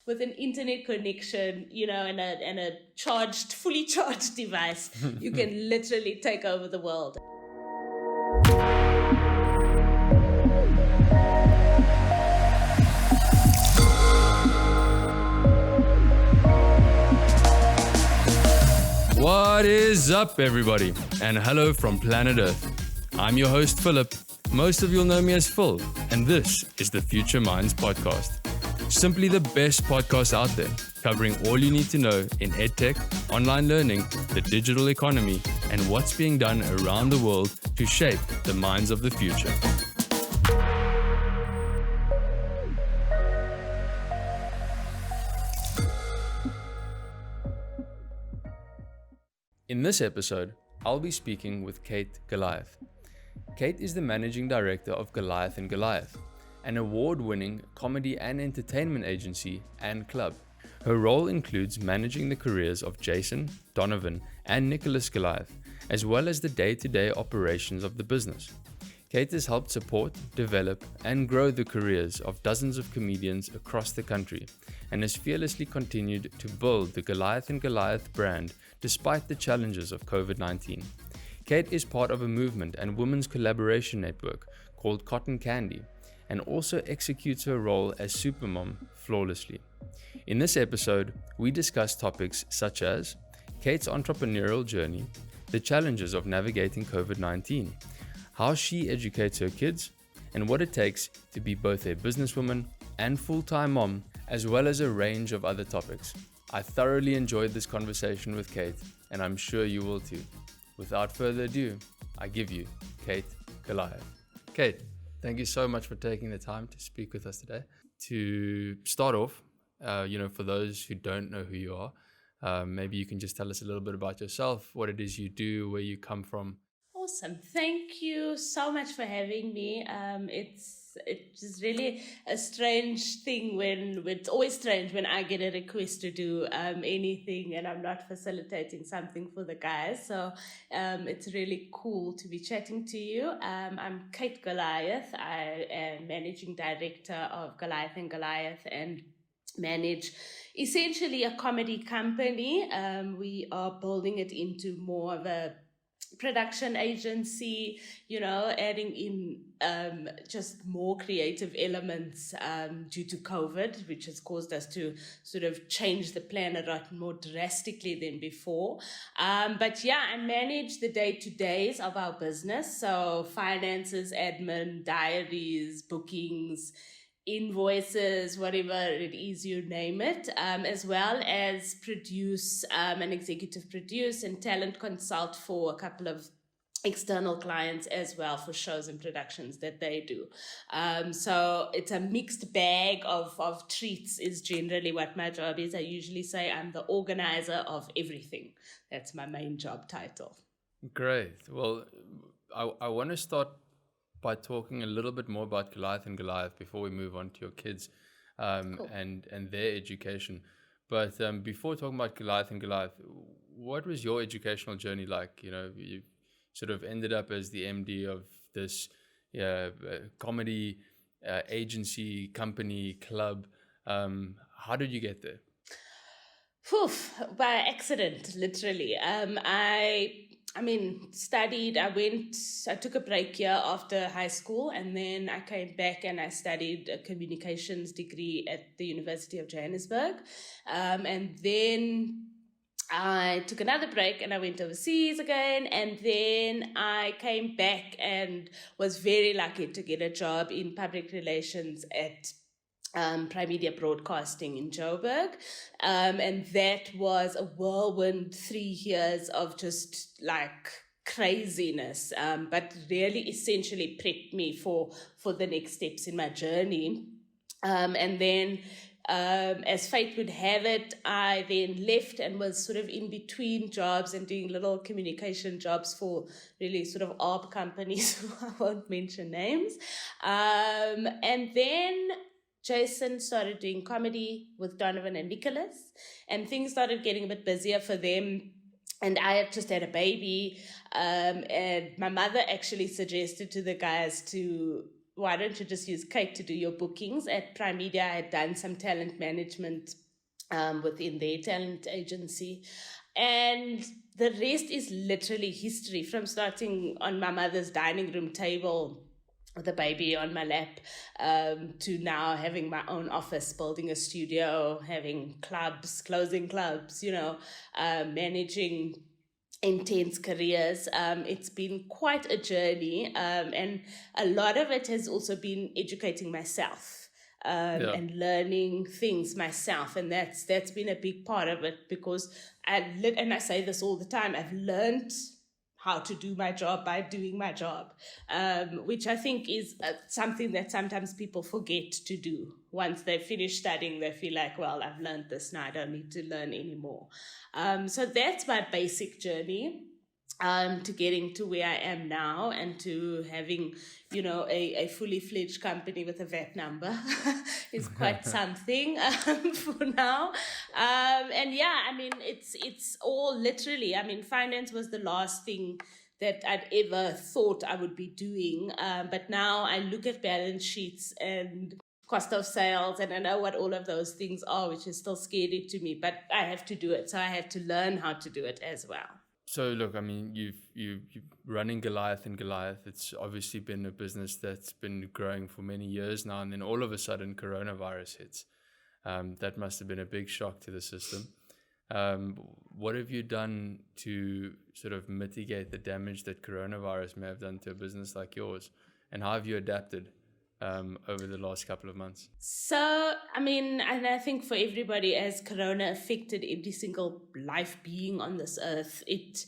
with an internet connection, and a fully charged device, you can literally take over the world. What is up, everybody? And hello from planet Earth. I'm your host, Philip. Most of you'll know me as Phil, and this is the Future Minds podcast. Simply the best podcast out there, covering all you need to know in edtech, online learning, the digital economy, and what's being done around the world to shape the minds of the future. In this episode, I'll be speaking with Kate Goliath. Kate is the managing director of Goliath and Goliath, an award-winning comedy and entertainment agency and club. Her role includes managing the careers of Jason, Donovan, and Nicholas Goliath, as well as the day-to-day operations of the business. Kate has helped support, develop, and grow the careers of dozens of comedians across the country, and has fearlessly continued to build the Goliath and Goliath brand despite the challenges of COVID-19. Kate is part of a movement and women's collaboration network called Cotton Candy, and also executes her role as supermom flawlessly. In this episode, we discuss topics such as Kate's entrepreneurial journey, the challenges of navigating COVID-19, how she educates her kids, and what it takes to be both a businesswoman and full-time mom, as well as a range of other topics. I thoroughly enjoyed this conversation with Kate, and I'm sure you will too. Without further ado, I give you Kate Goliath. Kate, thank you so much for taking the time to speak with us today. To start off, for those who don't know who you are, maybe you can just tell us a little bit about yourself, what it is you do, where you come from. Awesome. Thank you so much for having me. It's really a strange thing it's always strange when I get a request to do anything and I'm not facilitating something for the guys. So it's really cool to be chatting to you. I'm Kate Goliath. I am managing director of Goliath and Goliath and manage essentially a comedy company. We are building it into more of a production agency, adding in just more creative elements due to COVID, which has caused us to sort of change the plan a lot more drastically than before. But yeah, I manage the day-to-days of our business. So finances, admin, diaries, bookings, invoices, whatever it is, you name it, as well as produce and executive produce and talent consult for a couple of external clients as well for shows and productions that they do. So it's a mixed bag of treats is generally what my job is. I usually say I'm the organizer of everything. That's my main job title. Great. Well, I want to start by talking a little bit more about Goliath and Goliath before we move on to your kids cool. and their education. But before talking about Goliath and Goliath, what was your educational journey like? You sort of ended up as the MD of this comedy agency, company, club. How did you get there? By accident, literally. I took a break here after high school, and then I came back and I studied a communications degree at the University of Johannesburg. And then I took another break and I went overseas again. And then I came back and was very lucky to get a job in public relations at Prime Media Broadcasting in Joburg. And that was a whirlwind 3 years of just like craziness, but really essentially prepped me for the next steps in my journey. And then as fate would have it, I then left and was sort of in between jobs and doing little communication jobs for really sort of ARB companies. I won't mention names. And then Jason started doing comedy with Donovan and Nicholas, and things started getting a bit busier for them. And I had just had a baby, and my mother actually suggested to the guys to why don't you just use Kate to do your bookings? At Prime Media, I had done some talent management within their talent agency. And the rest is literally history, from starting on my mother's dining room table with a baby on my lap, to now having my own office, building a studio, having clubs, closing clubs, managing intense careers. It's been quite a journey, and a lot of it has also been educating myself, and learning things myself, and that's been a big part of it, because and I say this all the time, I've learned how to do my job by doing my job, which I think is something that sometimes people forget to do. Once they finish studying, they feel like, well, I've learned this, now I don't need to learn anymore. So that's my basic journey to getting to where I am now, and to having, a fully fledged company with a VAT number is quite something for now. And yeah, I mean, it's all literally, I mean, finance was the last thing that I'd ever thought I would be doing. But now I look at balance sheets and cost of sales, and I know what all of those things are, which is still scary to me, but I have to do it. So I had to learn how to do it as well. So look, I mean, you're running Goliath and Goliath. It's obviously been a business that's been growing for many years now, and then all of a sudden coronavirus hits. That must have been a big shock to the system. What have you done to sort of mitigate the damage that coronavirus may have done to a business like yours? And how have you adapted over the last couple of months? So, I mean, and I think for everybody, as Corona affected every single life being on this earth, it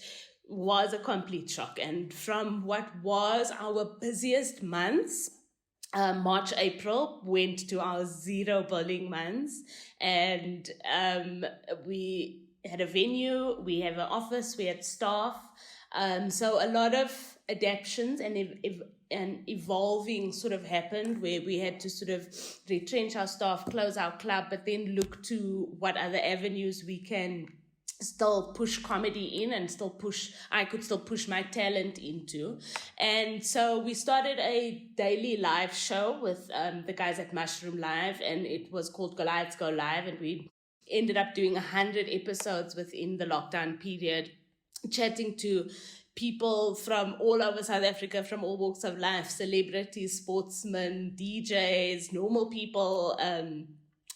was a complete shock. And from what was our busiest months, March, April, went to our zero billing months. And we had a venue, we have an office, we had staff. So a lot of adaptations and evolving sort of happened, where we had to sort of retrench our staff, close our club, but then look to what other avenues we can still push comedy in, and I could still push my talent into. And so we started a daily live show with the guys at Mushroom Live, and it was called Goliath Go Live, and we ended up doing 100 episodes within the lockdown period, chatting to people from all over South Africa, from all walks of life, celebrities, sportsmen, DJs, normal people,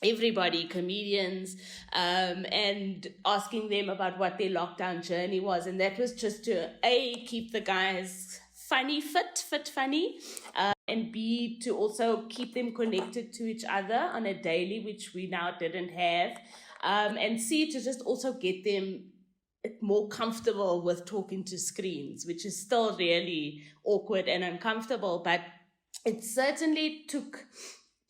everybody, comedians, and asking them about what their lockdown journey was. And that was just to, A, keep the guys fit funny, and B, to also keep them connected to each other on a daily, which we now didn't have, and C, to just also get them more comfortable with talking to screens, which is still really awkward and uncomfortable, but it certainly took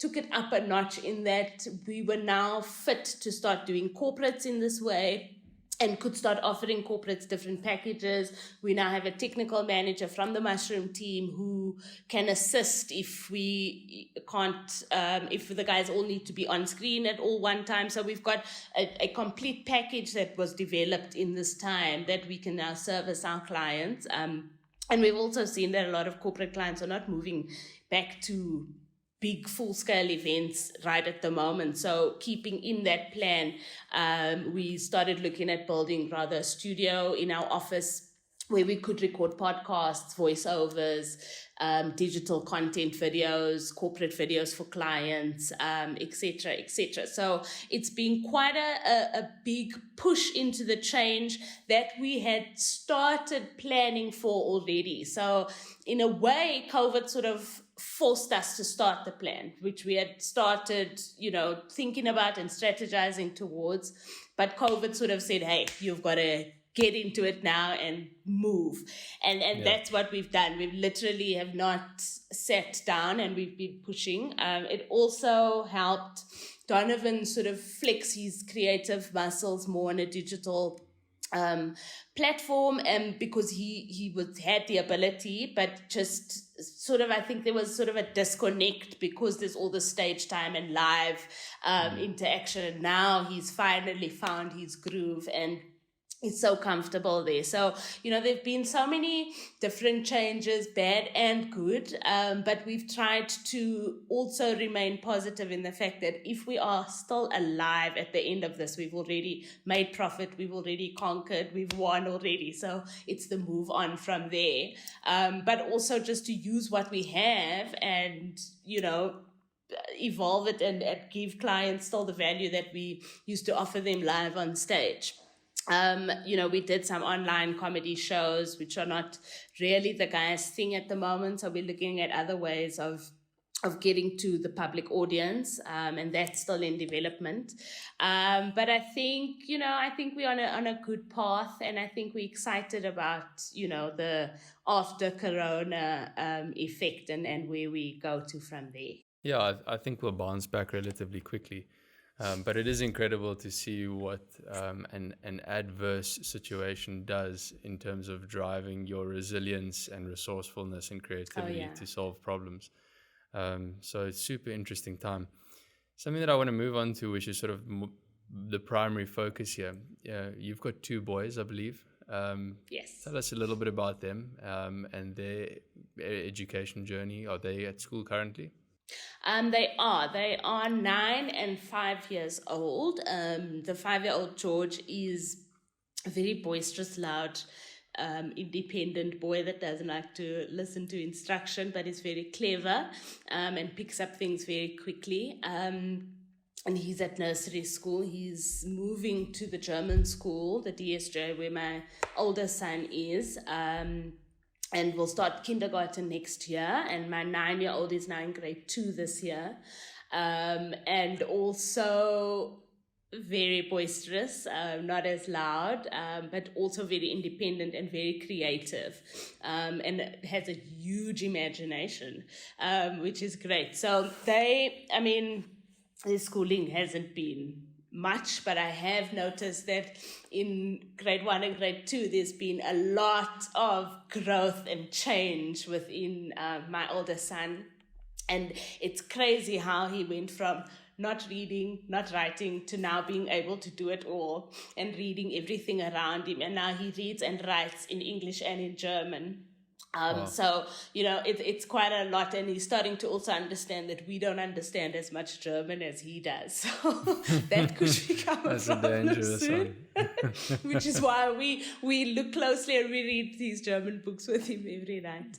it up a notch, in that we were now fit to start doing corporates in this way, and could start offering corporates different packages. We now have a technical manager from the Mushroom team who can assist if we can't, if the guys all need to be on screen at all one time. So we've got a complete package that was developed in this time that we can now service our clients. And we've also seen that a lot of corporate clients are not moving back to big full-scale events right at the moment. So keeping in that plan, we started looking at building rather a studio in our office where we could record podcasts, voiceovers, digital content videos, corporate videos for clients, etc., etc. So it's been quite a big push into the change that we had started planning for already. So in a way, COVID sort of forced us to start the plan, which we had started, thinking about and strategizing towards. But COVID sort of said, hey, you've got to get into it now and move. And that's what we've done. We've literally have not sat down, and we've been pushing. It also helped Donovan sort of flex his creative muscles more on a digital platform, and because he had the ability, but just sort of, I think there was sort of a disconnect because there's all the stage time and live interaction. And now he's finally found his groove, and is so comfortable there. So, there've been so many different changes, bad and good, but we've tried to also remain positive in the fact that if we are still alive at the end of this, we've already made profit, we've already conquered, we've won already. So it's the move on from there. But also just to use what we have and, evolve it and give clients still the value that we used to offer them live on stage. We did some online comedy shows, which are not really the guy's thing at the moment. So we're looking at other ways of getting to the public audience, and that's still in development. But I think we're on a good path, and I think we're excited about, the after Corona effect and where we go to from there. Yeah, I think we'll bounce back relatively quickly. But it is incredible to see what an adverse situation does in terms of driving your resilience and resourcefulness and creativity to solve problems. So it's super interesting time. Something that I want to move on to, which is sort of the primary focus here. You've got 2 boys, I believe. Yes. Tell us a little bit about them and their education journey. Are they at school currently? They are 9 and 5 years old. The 5-year-old George is a very boisterous, loud, independent boy that doesn't like to listen to instruction, but is very clever and picks up things very quickly. And he's at nursery school. He's moving to the German school, the DSJ, where my older son is. And we'll start kindergarten next year. And my 9-year-old is now in grade 2 this year. And also very boisterous, not as loud, but also very independent and very creative. And has a huge imagination, which is great. So their schooling hasn't been much, but I have noticed that in grade 1 and grade 2, there's been a lot of growth and change within my older son. And it's crazy how he went from not reading, not writing, to now being able to do it all and reading everything around him. And now he reads and writes in English and in German. Wow. So, it's quite a lot, and he's starting to also understand that we don't understand as much German as he does. So that could become a problem soon. Which is why we look closely and we read these German books with him every night.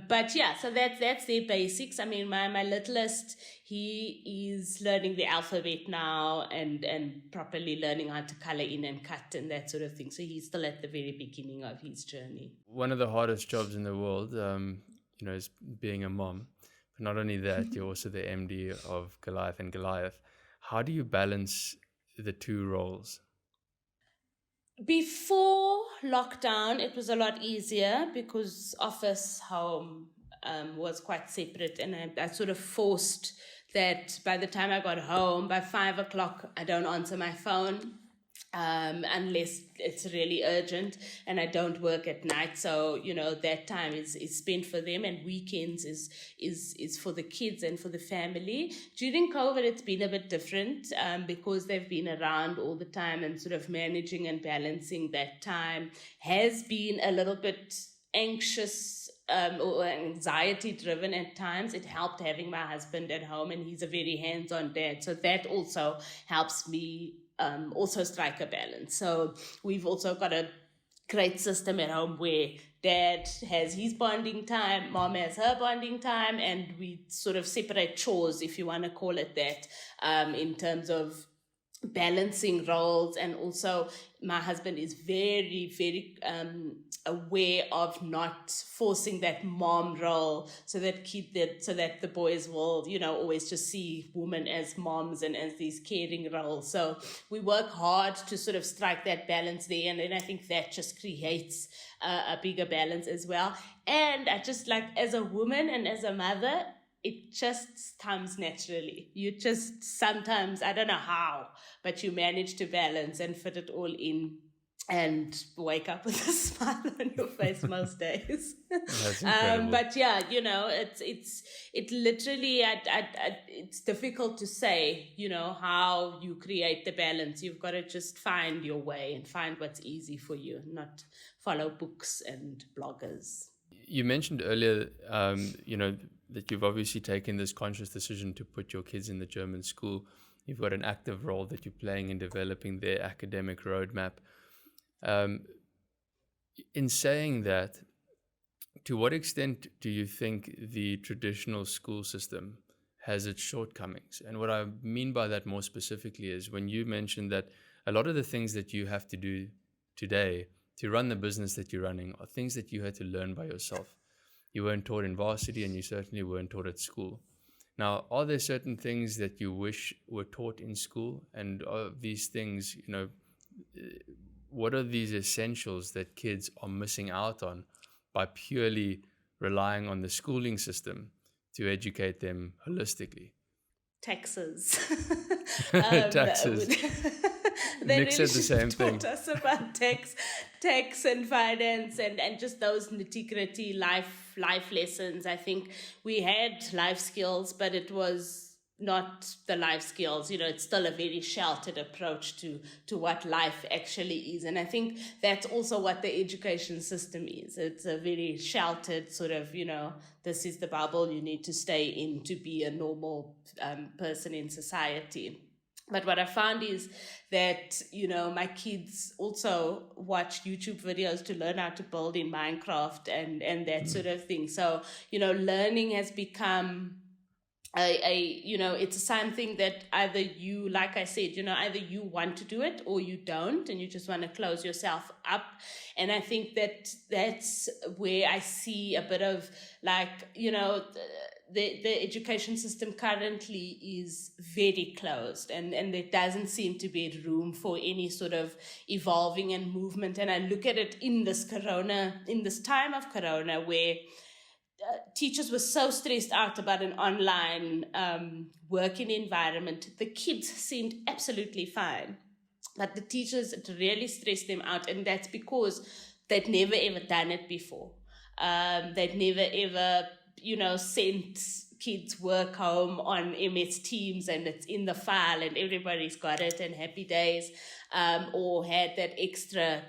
But yeah, so that's their basics. I mean, my littlest, he is learning the alphabet now and properly learning how to color in and cut and that sort of thing. So he's still at the very beginning of his journey. One of the hardest jobs in the world, is being a mom. But not only that, you're also the MD of Goliath and Goliath. How do you balance the 2 roles? Before lockdown, it was a lot easier because office, home was quite separate, and I sort of forced that by the time I got home, by 5 o'clock, I don't answer my phone unless it's really urgent, and I don't work at night. So, that time is spent for them, and weekends is for the kids and for the family. During COVID, it's been a bit different because they've been around all the time, and sort of managing and balancing that time has been a little bit anxious or anxiety driven at times. It helped having my husband at home, and he's a very hands-on dad. So that also helps me also strike a balance. So we've also got a great system at home where dad has his bonding time, mom has her bonding time, and we sort of separate chores, if you want to call it that, in terms of balancing roles. And also my husband is very, very aware of not forcing that mom role, so that the boys will, always just see women as moms and as these caring roles. So we work hard to sort of strike that balance there, and then I think that just creates a bigger balance as well. And I just, like, as a woman and as a mother, it just comes naturally. You just sometimes, I don't know how, but you manage to balance and fit it all in and wake up with a smile on your face most days. That's incredible. But yeah, it literally, it's difficult to say, how you create the balance. You've got to just find your way and find what's easy for you, not follow books and bloggers. You mentioned earlier, that you've obviously taken this conscious decision to put your kids in the German school. You've got an active role that you're playing in developing their academic roadmap. In saying that, to what extent do you think the traditional school system has its shortcomings? And what I mean by that more specifically is when you mentioned that a lot of the things that you have to do today to run the business that you're running are things that you had to learn by yourself. You weren't taught in varsity, and you certainly weren't taught at school. Now, are there certain things that you wish were taught in school? And are these things, what are these essentials that kids are missing out on by purely relying on the schooling system to educate them holistically? Taxes. Taxes. Nick said the same thing. Taught us about tax and finance and just those nitty-gritty life lessons. I think we had life skills, but it was not the life skills. It's still a very sheltered approach to what life actually is. And I think that's also what the education system is. It's a very sheltered sort of, this is the bubble you need to stay in to be a normal person in society. But what I found is that, my kids also watch YouTube videos to learn how to build in Minecraft and that sort of thing. So, learning has become it's something that either you, like I said, either you want to do it or you don't, and you just want to close yourself up. And I think that's where I see a bit of the education system currently is very closed, and there doesn't seem to be room for any sort of evolving and movement. And I look at it in this time of Corona, where teachers were so stressed out about an online working environment. The kids seemed absolutely fine, but the teachers, it really stressed them out, and that's because they'd never ever done it before. They'd never ever sent kids work home on MS Teams and it's in the file and everybody's got it and happy days, or had that extra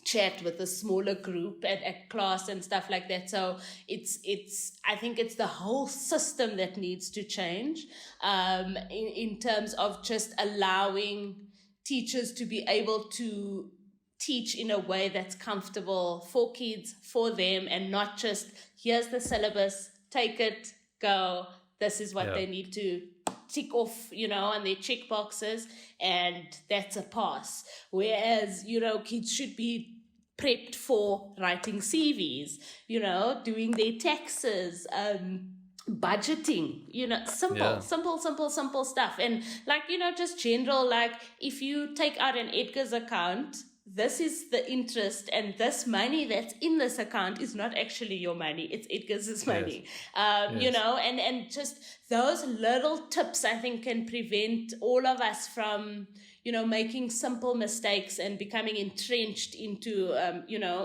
chat with a smaller group at class and stuff like that. So I think it's the whole system that needs to change, in terms of just allowing teachers to be able to teach in a way that's comfortable for kids, for them, and not just, here's the syllabus, take it, go, this is what they need to tick off, on their check boxes, and that's a pass. Whereas, kids should be prepped for writing CVs, doing their taxes, budgeting, simple stuff. And just general, if you take out an Edgar's account, this is the interest, and this money that's in this account is not actually your money, it's Edgar's money. And just those little tips, I think, can prevent all of us from, making simple mistakes and becoming entrenched into,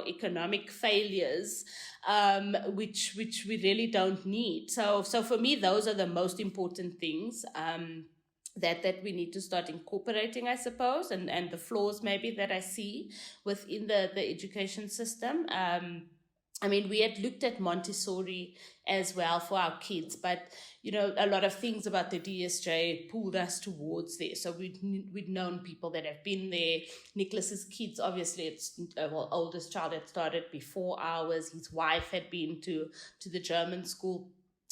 economic failures, which we really don't need. So for me, those are the most important things, that we need to start incorporating, I suppose, and the flaws maybe that I see within the education system. We had looked at Montessori as well for our kids, but, a lot of things about the DSJ pulled us towards there. So we'd known people that have been there. Nicholas's kids, obviously, it's oldest child had started before ours. His wife had been to the German school.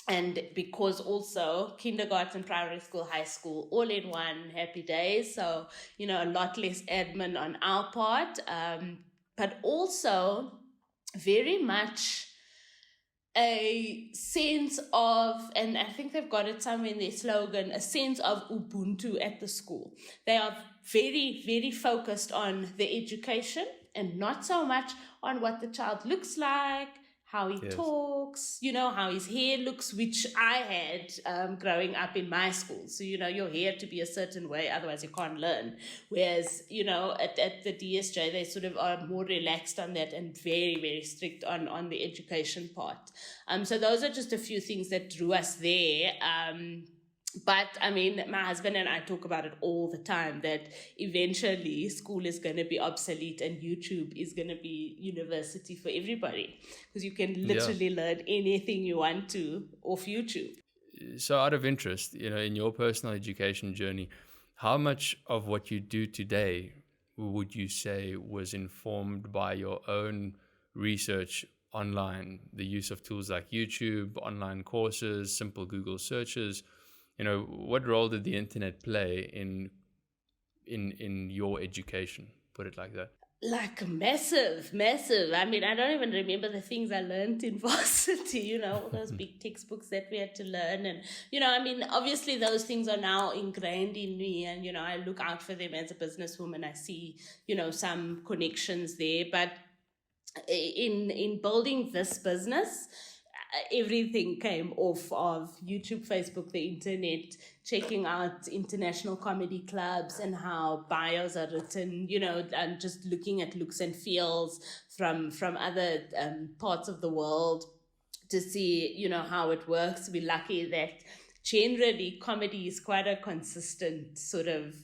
And because also kindergarten, primary school, high school, all in one, happy days. So, a lot less admin on our part, but also very much a sense of, and I think they've got it somewhere in their slogan, a sense of Ubuntu at the school. They are very, very focused on the education and not so much on what the child looks like, how he Yes. talks, how his hair looks, which I had growing up in my school. So, your hair to be a certain way, otherwise you can't learn. Whereas, at the DSJ, they sort of are more relaxed on that and very, very strict on the education part. So those are just a few things that drew us there. But I mean, my husband and I talk about it all the time, that eventually school is going to be obsolete and YouTube is going to be university for everybody, because you can literally learn anything you want to off YouTube. So out of interest, in your personal education journey, how much of what you do today would you say was informed by your own research online, the use of tools like YouTube, online courses, simple Google searches? What role did the internet play in your education? Put it like that. Like massive. I mean, I don't even remember the things I learned in varsity, all those big textbooks that we had to learn. And, I mean, obviously those things are now ingrained in me, and, I look out for them as a businesswoman. I see, some connections there. But in building this business, everything came off of YouTube, Facebook, the internet, checking out international comedy clubs and how bios are written, and just looking at looks and feels from other parts of the world to see, how it works. We're lucky that generally comedy is quite a consistent sort of,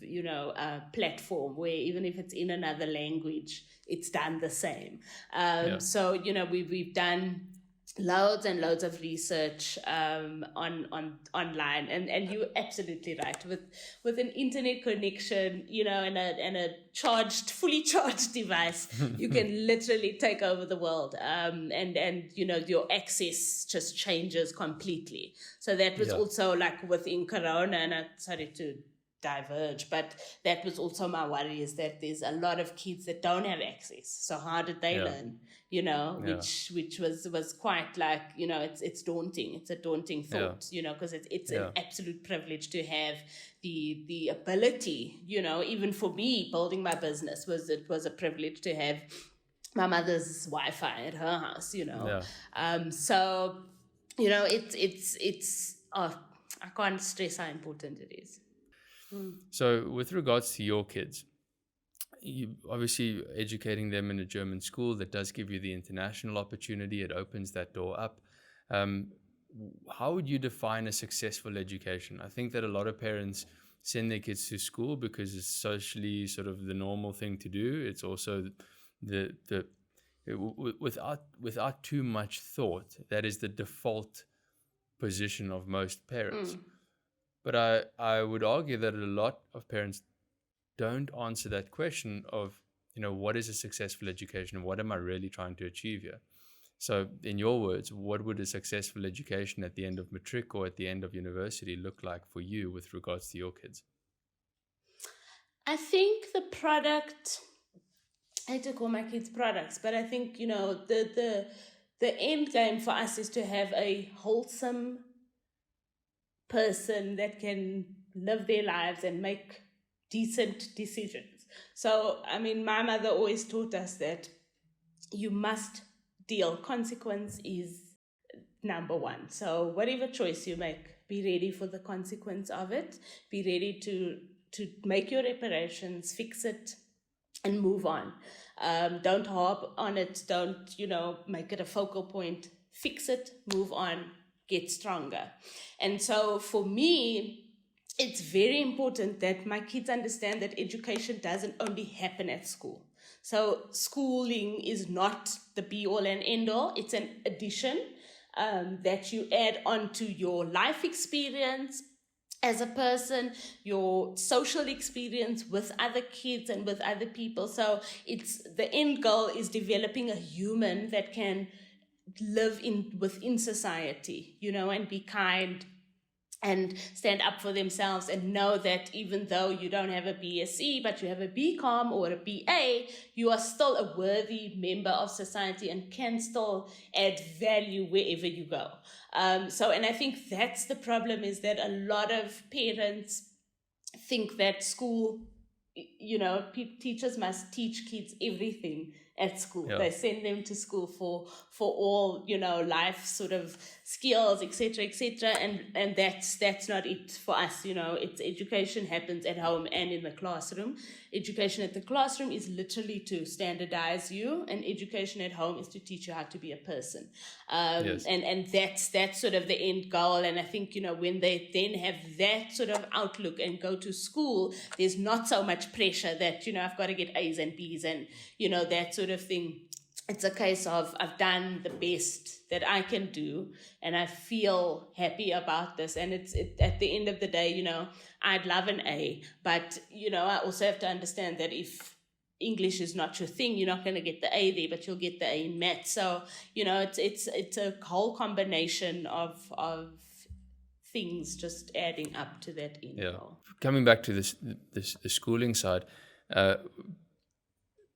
platform where even if it's in another language, it's done the same. So, we've done loads and loads of research online, and you're absolutely right, with an internet connection, and a fully charged device, you can literally take over the world, and your access just changes completely. So that was also like within Corona, and I'm sorry to diverge, but that was also my worry, is that there's a lot of kids that don't have access. So how did they learn? Which was quite like, it's daunting. It's a daunting thought, because it's an absolute privilege to have the ability, even for me, building my business was a privilege to have my mother's Wi-Fi at her house, So, I can't stress how important it is. So with regards to your kids, you obviously educating them in a German school that does give you the international opportunity. It opens that door up. How would you define a successful education? I think that a lot of parents send their kids to school because it's socially sort of the normal thing to do. It's also without too much thought, that is the default position of most parents. But I would argue that a lot of parents don't answer that question of, what is a successful education? What am I really trying to achieve here? So in your words, what would a successful education at the end of matric or at the end of university look like for you with regards to your kids? I think the product, I hate to call my kids products, but I think, the end game for us is to have a wholesome person that can live their lives and make decent decisions. So, I mean, my mother always taught us that you must deal. Consequence is number one. So whatever choice you make, be ready for the consequence of it. Be ready to make your reparations, fix it, and move on. Don't harp on it. Don't, make it a focal point. Fix it, move on, get stronger. And so for me, it's very important that my kids understand that education doesn't only happen at school. So schooling is not the be-all and end-all. It's an addition that you add on to your life experience as a person, your social experience with other kids and with other people. So it's the end goal is developing a human that can live within society, and be kind and stand up for themselves, and know that even though you don't have a BSc, but you have a BCom or a BA, you are still a worthy member of society and can still add value wherever you go. And I think that's the problem, is that a lot of parents think that school, teachers must teach kids everything at school. Yeah. They send them to school for all, life sort of skills, etc., and that's not it for us. It's education happens at home and in the classroom. Education at the classroom is literally to standardize you, and education at home is to teach you how to be a person. Yes. And that's sort of the end goal. And I think, when they then have that sort of outlook and go to school, there's not so much pressure that, I've got to get A's and B's and, that sort of thing. It's a case of I've done the best that I can do and I feel happy about this. And it's at the end of the day, I'd love an A, but, I also have to understand that if English is not your thing, you're not going to get the A there, but you'll get the A in math. So, it's a whole combination of things just adding up to that end goal. Coming back to the schooling side,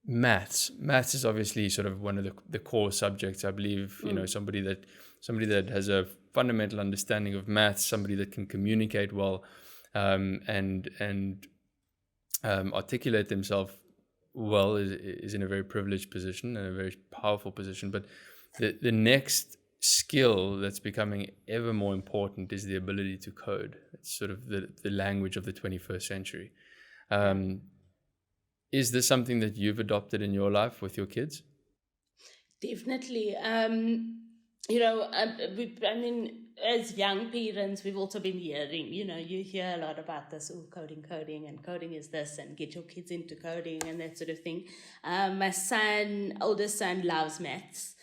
maths is obviously sort of one of the core subjects. I believe somebody that has a fundamental understanding of maths, somebody that can communicate well, and articulate themselves well is in a very privileged position and a very powerful position. But the next skill that's becoming ever more important is the ability to code. It's sort of the language of the 21st century. Is this something that you've adopted in your life with your kids? Definitely. As young parents, we've also been hearing, you hear a lot about this, coding, and coding is this, and get your kids into coding and that sort of thing. My oldest son loves maths.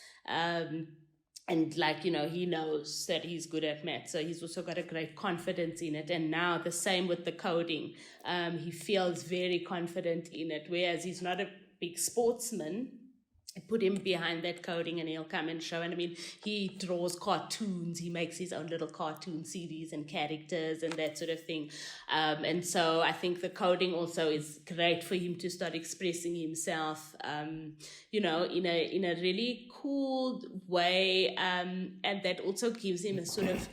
And he knows that he's good at math. So he's also got a great confidence in it. And now the same with the coding. He feels very confident in it. Whereas he's not a big sportsman, I put him behind that coding and he'll come and show. And he draws cartoons. He makes his own little cartoon series and characters and that sort of thing. And so I think the coding also is great for him to start expressing himself, in a really cool way. And that also gives him a sort of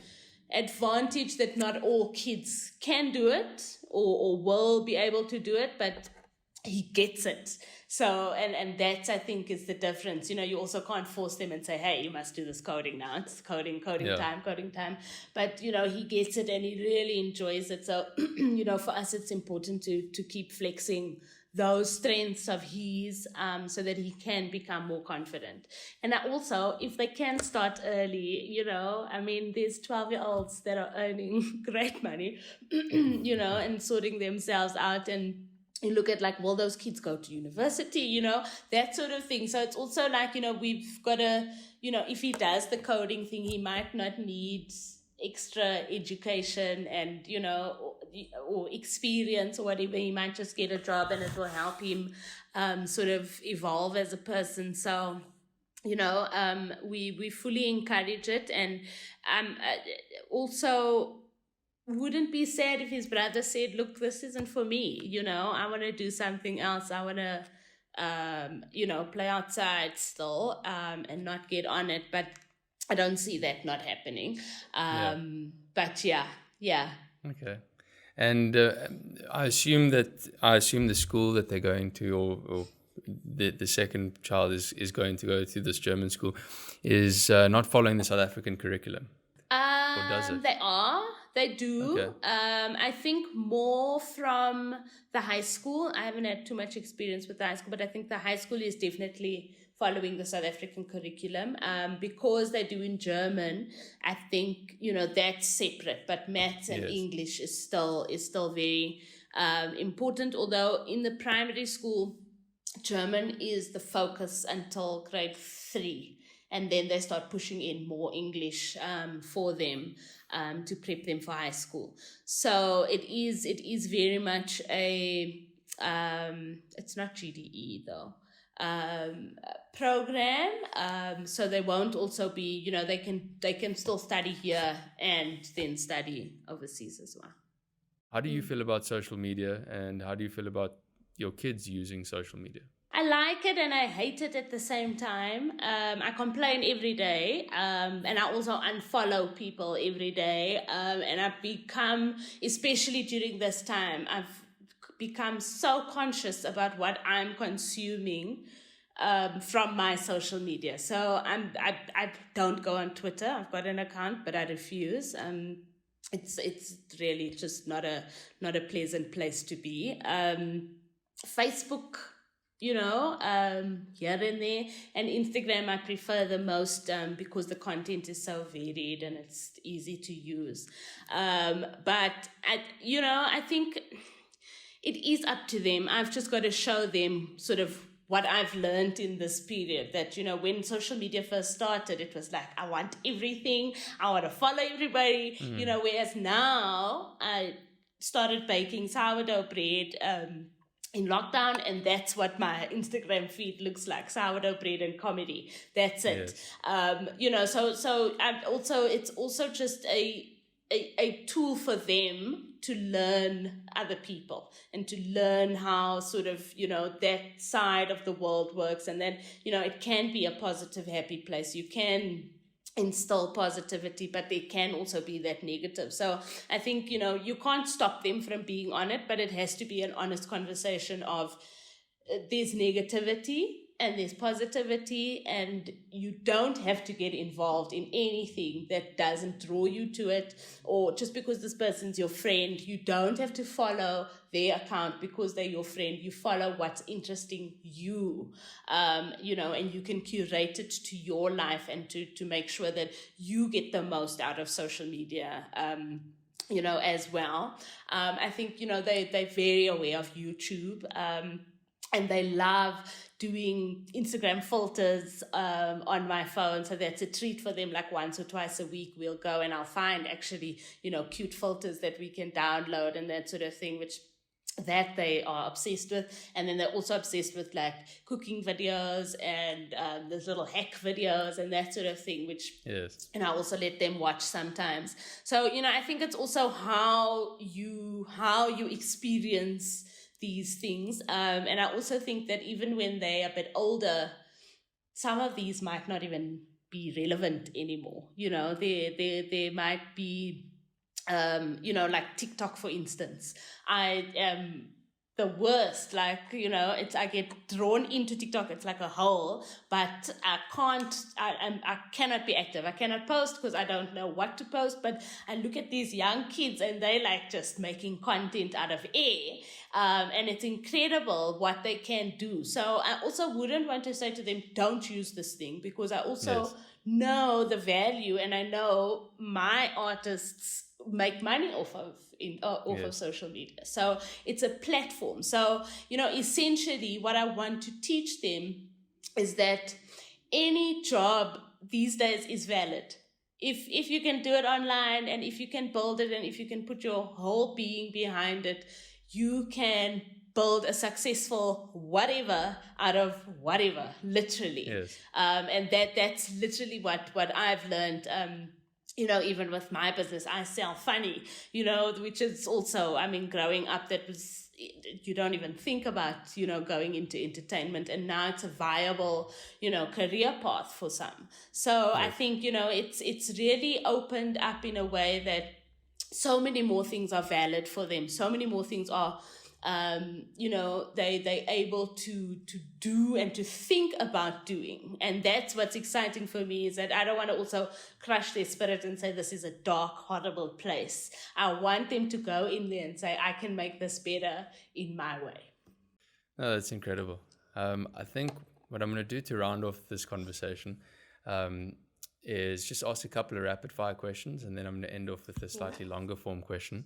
advantage that not all kids can do it or will be able to do it, but he gets it. So, and that's, I think, is the difference. You also can't force them and say, hey, you must do this coding now. It's coding time. But, he gets it and he really enjoys it. So, for us, it's important to keep flexing those strengths of his, so that he can become more confident. And also, if they can start early, there's 12-year-olds that are earning great money, and sorting themselves out. And you look at will those kids go to university, that sort of thing. So it's also we've got to, if he does the coding thing, he might not need extra education and, or experience or whatever. He might just get a job and it will help him sort of evolve as a person. So, we fully encourage it. And also wouldn't be sad if his brother said, look, this isn't for me, I want to do something else. I want to, play outside still, and not get on it. But I don't see that not happening. But yeah. Okay. And I assume the school that they're going to, or the second child is going to go to this German school, is not following the South African curriculum. Or does it? They do. Okay. I think more from the high school. I haven't had too much experience with the high school, but I think the high school is definitely following the South African curriculum. Because they do in German, I think, that's separate. But maths and English is still very important. Although in the primary school, German is the focus until grade 3. And then they start pushing in more English for them to prep them for high school. So it is very much it's not GDE though, program. So they won't also be, they can still study here and then study overseas as well. How do you feel about social media, and how do you feel about your kids using social media? I like it and I hate it at the same time. I complain every day, and I also unfollow people every day. And I've become, especially during this time, I've become so conscious about what I'm consuming from my social media. So I don't go on Twitter. I've got an account, but I refuse. It's really just not a pleasant place to be. Facebook, here and there, and Instagram I prefer the most because the content is so varied and it's easy to use. But I think it is up to them. I've just got to show them sort of what I've learned in this period, that, when social media first started, it was like, I want everything. I want to follow everybody, whereas now I started baking sourdough bread in lockdown, and that's what my Instagram feed looks like: sourdough bread and comedy. That's it. Yes. So it's also just a tool for them to learn other people and to learn how sort of, that side of the world works. And then, it can be a positive, happy place. You can instill positivity, but there can also be that negative. So I think, you can't stop them from being on it, but it has to be an honest conversation of there's negativity and there's positivity, and you don't have to get involved in anything that doesn't draw you to it. Or just because this person's your friend, you don't have to follow their account because they're your friend. You follow what's interesting you, and you can curate it to your life and to make sure that you get the most out of social media, as well. I think, they're very aware of YouTube, and they love doing Instagram filters on my phone. So that's a treat for them. Like once or twice a week, we'll go and I'll find actually, cute filters that we can download and that sort of thing, which that they are obsessed with. And then they're also obsessed with like cooking videos and those little hack videos and that sort of thing, which, yes, and I also let them watch sometimes. So, I think it's also how you experience these things. And I also think that even when they're a bit older, some of these might not even be relevant anymore. There might be, like TikTok, for instance. I am the worst, like, I get drawn into TikTok. It's like a hole, but I cannot be active. I cannot post because I don't know what to post, but I look at these young kids and they like just making content out of air. And it's incredible what they can do. So I also wouldn't want to say to them, don't use this thing, because I also know the value, and I know my artists make money off of social media. So it's a platform. So, essentially what I want to teach them is that any job these days is valid. If you can do it online, and if you can build it, and if you can put your whole being behind it, you can build a successful whatever out of whatever, literally. Yes. And that's literally what I've learned. Even with my business, I sell funny, which is also, growing up, that was, you don't even think about, going into entertainment, and now it's a viable, career path for some. So I think, it's really opened up in a way that so many more things are valid for them. So many more things are, they're able to do and to think about doing. And that's what's exciting for me, is that I don't want to also crush their spirit and say this is a dark, horrible place. I want them to go in there and say, I can make this better in my way. No, that's incredible. I think what I'm going to do to round off this conversation is just ask a couple of rapid fire questions, and then I'm going to end off with a slightly longer form question.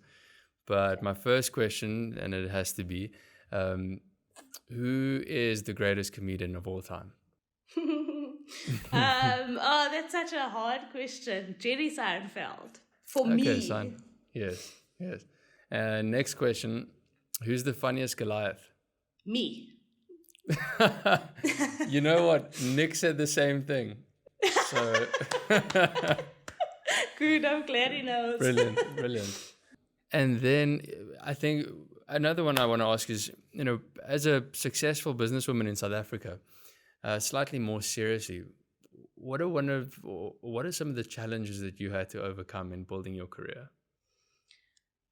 But my first question, and it has to be, who is the greatest comedian of all time? That's such a hard question. Jerry Seinfeld. For me. Okay, yes. Next question, who's the funniest Goliath? Me. You know what? Nick said the same thing. So good, I'm glad he knows. Brilliant. And then I think another one I want to ask is, as a successful businesswoman in South Africa, slightly more seriously, what are some of the challenges that you had to overcome in building your career?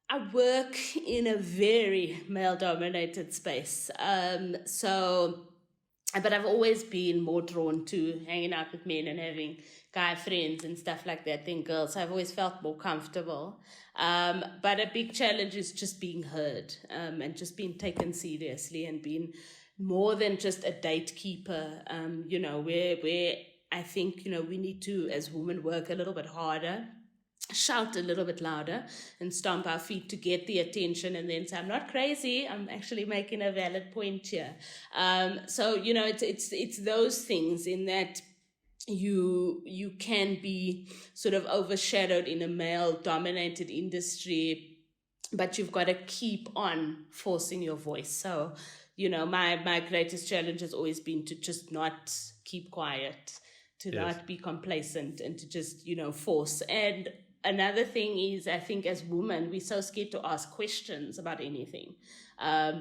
I work in a very male-dominated space. But I've always been more drawn to hanging out with men and having guy friends and stuff like that than girls. So I've always felt more comfortable. But a big challenge is just being heard, and just being taken seriously and being more than just a date keeper, where I think, we need to, as women, work a little bit harder, shout a little bit louder, and stomp our feet to get the attention, and then say, I'm not crazy, I'm actually making a valid point here. It's those things, in that you can be sort of overshadowed in a male dominated industry, but you've got to keep on forcing your voice. So my greatest challenge has always been to just not keep quiet, to not be complacent, and to just force. And another thing is, I think as women, we're so scared to ask questions about anything,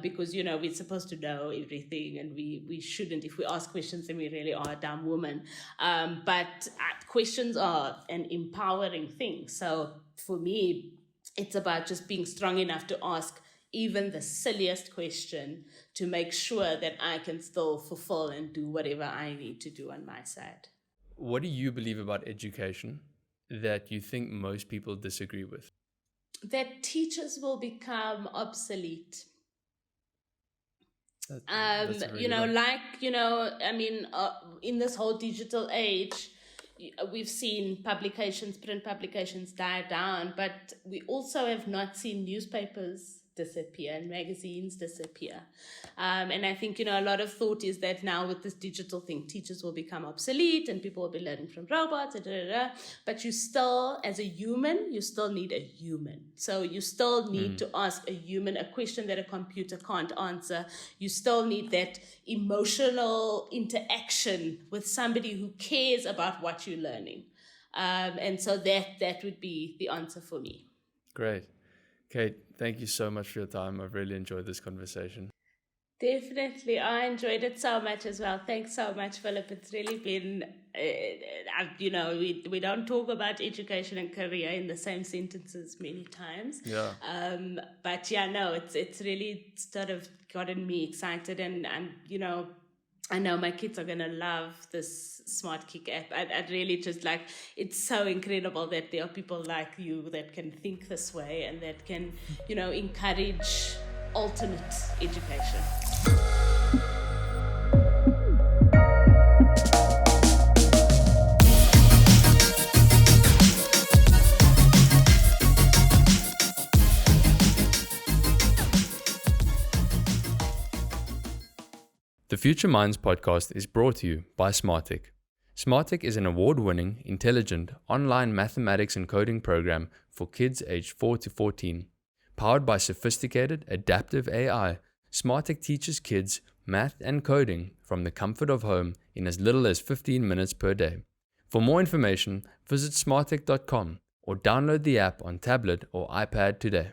because, we're supposed to know everything, and we shouldn't. If we ask questions, then we really are a dumb woman. But questions are an empowering thing. So for me, it's about just being strong enough to ask even the silliest question, to make sure that I can still fulfill and do whatever I need to do on my side. What do you believe about education that you think most people disagree with? That teachers will become obsolete. That's a really in this whole digital age, we've seen print publications die down, but we also have not seen newspapers disappear and magazines disappear. And I think, a lot of thought is that now with this digital thing, teachers will become obsolete and people will be learning from robots, but you still, as a human, you still need a human. So you still need to ask a human a question that a computer can't answer. You still need that emotional interaction with somebody who cares about what you're learning. And so that would be the answer for me. Great. Kate, thank you so much for your time. I've really enjoyed this conversation. Definitely. I enjoyed it so much as well. Thanks so much, Philip. It's really been, we don't talk about education and career in the same sentences many times. Yeah. It's really sort of gotten me excited, and I know my kids are going to love this Smart Kick app. I'd really just it's so incredible that there are people like you that can think this way and that can, encourage alternate education. The Future Minds podcast is brought to you by Smartech. Smartech is an award-winning, intelligent, online mathematics and coding program for kids aged 4 to 14. Powered by sophisticated, adaptive AI, Smartech teaches kids math and coding from the comfort of home in as little as 15 minutes per day. For more information, visit smartech.com or download the app on tablet or iPad today.